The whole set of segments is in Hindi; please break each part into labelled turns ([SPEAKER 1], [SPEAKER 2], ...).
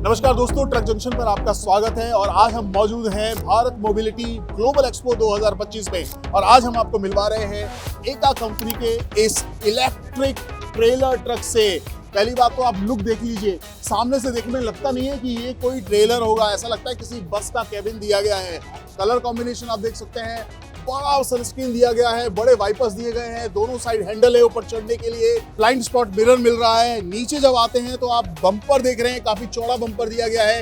[SPEAKER 1] नमस्कार दोस्तों, ट्रक जंक्शन पर आपका स्वागत है। और आज हम मौजूद हैं भारत मोबिलिटी ग्लोबल एक्सपो 2025 में। और आज हम आपको मिलवा रहे हैं एका कंपनी के इस इलेक्ट्रिक ट्रेलर ट्रक से। पहली बात तो आप लुक देख लीजिए, सामने से देखने में लगता नहीं है कि ये कोई ट्रेलर होगा, ऐसा लगता है किसी बस का केबिन दिया गया है। कलर कॉम्बिनेशन आप देख सकते हैं, बड़ा सनस्क्रीन दिया गया है, बड़े वाइपर्स दिए गए हैं, दोनों साइड हैंडल है ऊपर चढ़ने के लिए, ब्लाइंड स्पॉट मिरर मिल रहा है। नीचे जब आते हैं तो आप बम्पर देख रहे हैं, काफी चौड़ा बम्पर दिया गया है।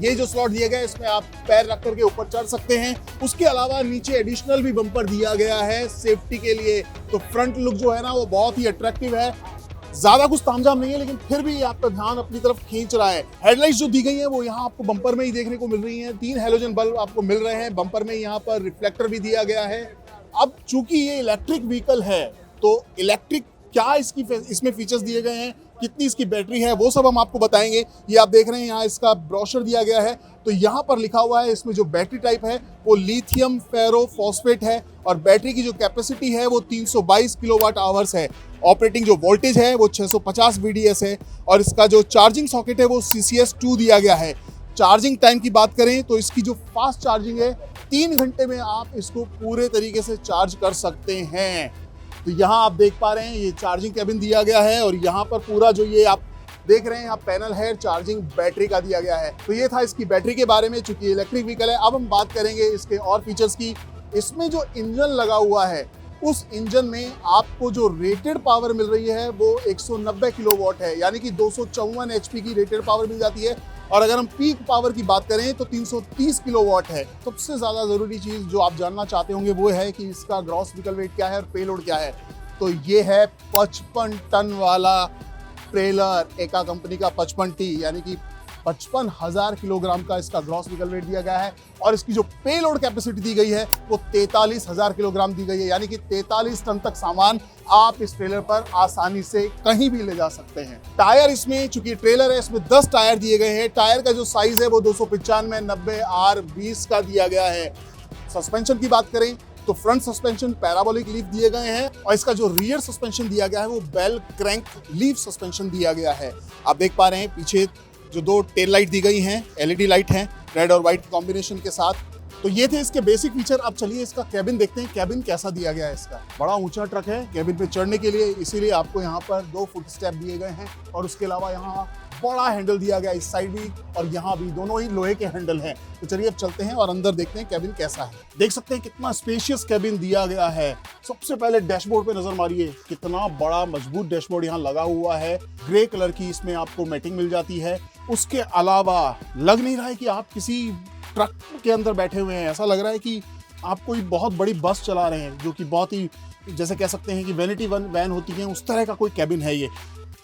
[SPEAKER 1] ये जो स्लॉट दिया गया है इसमें आप पैर रख करके ऊपर चढ़ सकते हैं। उसके अलावा नीचे एडिशनल भी बम्पर दिया गया है सेफ्टी के लिए। तो फ्रंट लुक जो है ना वो बहुत ही अट्रैक्टिव है। ज्यादा कुछ तामझाम नहीं है, लेकिन फिर भी आपका ध्यान अपनी तरफ खींच रहा है। हेडलाइट्स जो दी गई हैं वो यहाँ आपको बम्पर में ही देखने को मिल रही हैं। 3 हैलोजन बल्ब आपको मिल रहे हैं बम्पर में। यहाँ पर रिफ्लेक्टर भी दिया गया है। अब चूंकि ये इलेक्ट्रिक व्हीकल है तो इलेक्ट्रिक क्या इसमें फीचर्स दिए गए हैं, कितनी इसकी बैटरी है, वो सब हम आपको बताएंगे। ये आप देख रहे हैं यहाँ इसका ब्रोशर दिया गया है। तो यहाँ पर लिखा हुआ है इसमें जो बैटरी टाइप है वो लिथियम फेरो फॉस्फेट है। और बैटरी की जो कैपेसिटी है वो 322 किलोवाट आवर्स है। ऑपरेटिंग जो वोल्टेज है वो 650 VDS है। और इसका जो चार्जिंग सॉकेट है वो CCS2 दिया गया है। चार्जिंग टाइम की बात करें तो इसकी जो फास्ट चार्जिंग है 3 घंटे में आप इसको पूरे तरीके से चार्ज कर सकते हैं। तो यहाँ आप देख पा रहे हैं ये चार्जिंग केबिन दिया गया है। और यहाँ पर पूरा जो ये आप देख रहे हैं यहाँ पैनल है चार्जिंग बैटरी का दिया गया है। तो ये था इसकी बैटरी के बारे में, चूंकि इलेक्ट्रिक व्हीकल है। अब हम बात करेंगे इसके और फीचर्स की। इसमें जो इंजन लगा हुआ है उस इंजन में आपको जो रेटेड पावर मिल रही है वो 190 किलोवाट है, यानी कि 254 HP की रेटेड पावर मिल जाती है। और अगर हम पीक पावर की बात करें तो 330 किलोवाट है। सबसे ज़्यादा ज़रूरी चीज़ जो आप जानना चाहते होंगे वो है कि इसका ग्रॉस व्हीकल वेट क्या है और पेलोड क्या है। तो ये है 55 टन वाला ट्रेलर, एका कंपनी का 55T, यानी कि 55,000 किलोग्राम का इसका ग्रॉस व्हीकल वेट दिया गया है। और इसकी जो पेलोड कैपेसिटी दी गई है वो 43,000 किलोग्राम दी गई है, यानी कि 43 टन तक सामान आप इस ट्रेलर पर आसानी से कहीं भी ले जा सकते हैं। टायर इसमें, चूंकि ट्रेलर है, इसमें 10 टायर दिए गए हैं। टायर का जो साइज है वो 295 90 R20 का दिया गया है। सस्पेंशन की बात करें तो फ्रंट सस्पेंशन पैराबोलिक लीफ दिए गए हैं। और इसका जो रियर सस्पेंशन दिया गया है वो बेल क्रैंक लीफ सस्पेंशन दिया गया है। आप देख पा रहे हैं पीछे जो 2 टेल लाइट दी गई हैं, LED लाइट हैं, रेड और व्हाइट कॉम्बिनेशन के साथ। तो ये थे इसके बेसिक फीचर। अब चलिए इसका कैबिन देखते हैं, कैबिन कैसा दिया गया है। इसका बड़ा ऊंचा ट्रक है कैबिन पे चढ़ने के लिए, इसीलिए आपको यहाँ पर 2 फुट स्टेप दिए गए हैं। और उसके अलावा यहाँ बड़ा हैंडल दिया गया, इस साइड भी और यहाँ भी, दोनों ही लोहे के हैंडल हैं। तो चलिए अब चलते हैं और अंदर देखते हैं कैबिन कैसा है। देख सकते हैं कितना स्पेशियस कैबिन दिया गया है। सबसे पहले डैशबोर्ड पे नजर मारिए, कितना बड़ा मजबूत डैशबोर्ड यहाँ लगा हुआ है। ग्रे कलर की इसमें आपको मैटिंग मिल जाती है। उसके अलावा लग नहीं रहा है कि आप किसी ट्रक के अंदर बैठे हुए हैं, ऐसा लग रहा है कि आप कोई बहुत बड़ी बस चला रहे हैं, जो कि बहुत ही, जैसे कह सकते हैं कि वैनिटी वैन होती है, उस तरह का कोई कैबिन है ये।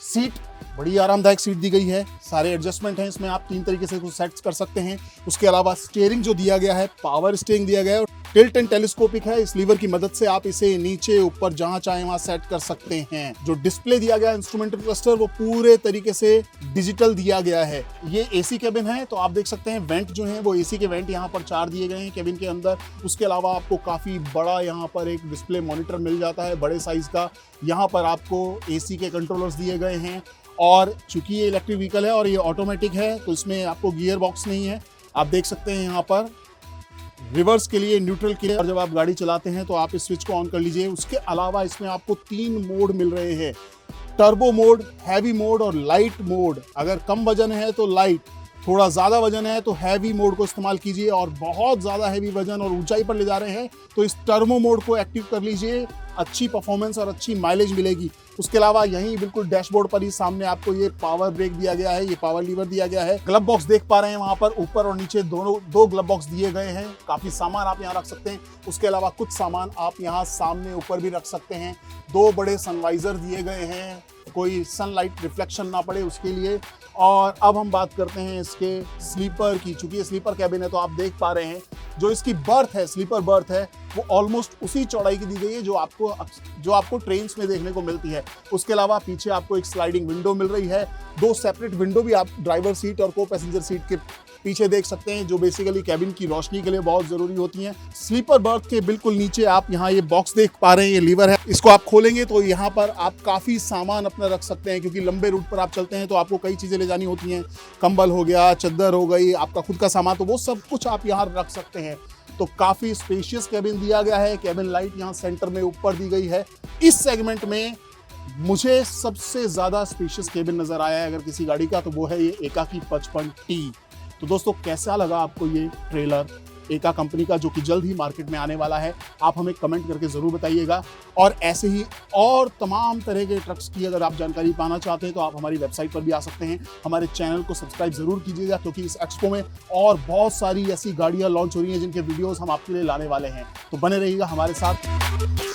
[SPEAKER 1] सीट बड़ी आरामदायक सीट दी गई है, सारे एडजस्टमेंट हैं इसमें, आप 3 तरीके से कुछ सेट कर सकते हैं। उसके अलावा स्टीयरिंग जो दिया गया है पावर स्टीयरिंग दिया गया है। टिल्ट एंड टेलीस्कोपिक है, इस लीवर की मदद से आप इसे नीचे ऊपर जहां चाहे वहां सेट कर सकते हैं। जो डिस्प्ले दिया गया है इंस्ट्रूमेंटल क्लस्टर वो पूरे तरीके से डिजिटल दिया गया है। ये AC केबिन है, तो आप देख सकते हैं वेंट जो है वो AC के वेंट यहाँ पर 4 दिए गए हैं केबिन के अंदर। उसके अलावा आपको काफी बड़ा यहाँ पर एक डिस्प्ले मॉनिटर मिल जाता है बड़े साइज का। यहाँ पर आपको AC के कंट्रोलर्स दिए गए हैं। और चूंकि ये इलेक्ट्रिक व्हीकल है और ये ऑटोमेटिक है तो इसमें आपको गियर बॉक्स नहीं है। आप देख सकते हैं यहाँ पर रिवर्स के लिए, न्यूट्रल के लिए, और जब आप गाड़ी चलाते हैं तो आप इस स्विच को ऑन कर लीजिए। उसके अलावा इसमें आपको 3 मोड मिल रहे हैं, टर्बो मोड, हैवी मोड और लाइट मोड। अगर कम वजन है तो लाइट, थोड़ा ज़्यादा वजन है तो हैवी मोड को इस्तेमाल कीजिए, और बहुत ज़्यादा हैवी वजन और ऊंचाई पर ले जा रहे हैं तो इस टर्बो मोड को एक्टिव कर लीजिए। अच्छी परफॉर्मेंस और अच्छी माइलेज मिलेगी। उसके अलावा यहीं बिल्कुल डैशबोर्ड पर ही सामने आपको ये पावर ब्रेक दिया गया है, ये पावर लीवर दिया गया है। ग्लब बॉक्स देख पा रहे हैं वहां पर ऊपर और नीचे दोनों 2 ग्लब बॉक्स दिए गए हैं। काफी सामान आप यहाँ रख सकते हैं। उसके अलावा कुछ सामान आप यहाँ सामने ऊपर भी रख सकते हैं। 2 बड़े सनवाइजर दिए गए हैं, कोई सनलाइट रिफ्लेक्शन ना पड़े उसके लिए। और अब हम बात करते हैं इसके स्लीपर की। चूंकि ये स्लीपर कैबिन है तो आप देख पा रहे हैं जो इसकी बर्थ है, स्लीपर बर्थ है, वो ऑलमोस्ट उसी चौड़ाई की दी गई है जो आपको ट्रेन्स में देखने को मिलती है। उसके अलावा पीछे आपको एक स्लाइडिंग विंडो मिल रही है। 2 सेपरेट विंडो भी आप ड्राइवर सीट और को पैसेंजर सीट के पीछे देख सकते हैं, जो बेसिकली कैबिन की रोशनी के लिए बहुत जरूरी होती हैं। स्लीपर बर्थ के बिल्कुल नीचे आप यहाँ ये बॉक्स देख पा रहे हैं, ये लीवर है। इसको आप खोलेंगे तो यहाँ पर आप काफी सामान अपना रख सकते हैं, क्योंकि लंबे रूट पर आप चलते हैं तो आपको कई चीजें ले जानी होती हैं। कंबल हो गया, चादर हो गई, आपका खुद का सामान, तो वो सब कुछ आप यहाँ रख सकते हैं। तो काफी स्पेशियस कैबिन दिया गया है। कैबिन लाइट यहाँ सेंटर में ऊपर दी गई है। इस सेगमेंट में मुझे सबसे ज्यादा स्पेशियस केबिन नजर आया है अगर किसी गाड़ी का, तो वो है ये एकाकी 55T। तो दोस्तों, कैसा लगा आपको ये ट्रेलर एका कंपनी का, जो कि जल्द ही मार्केट में आने वाला है? आप हमें कमेंट करके जरूर बताइएगा। और ऐसे ही और तमाम तरह के ट्रक्स की अगर आप जानकारी पाना चाहते हैं तो आप हमारी वेबसाइट पर भी आ सकते हैं। हमारे चैनल को सब्सक्राइब जरूर कीजिएगा, क्योंकि इस एक्सपो में और बहुत सारी ऐसी गाड़ियां लॉन्च हो रही हैं जिनके वीडियोस हम आपके लिए लाने वाले हैं। तो बने रहिएगा हमारे साथ।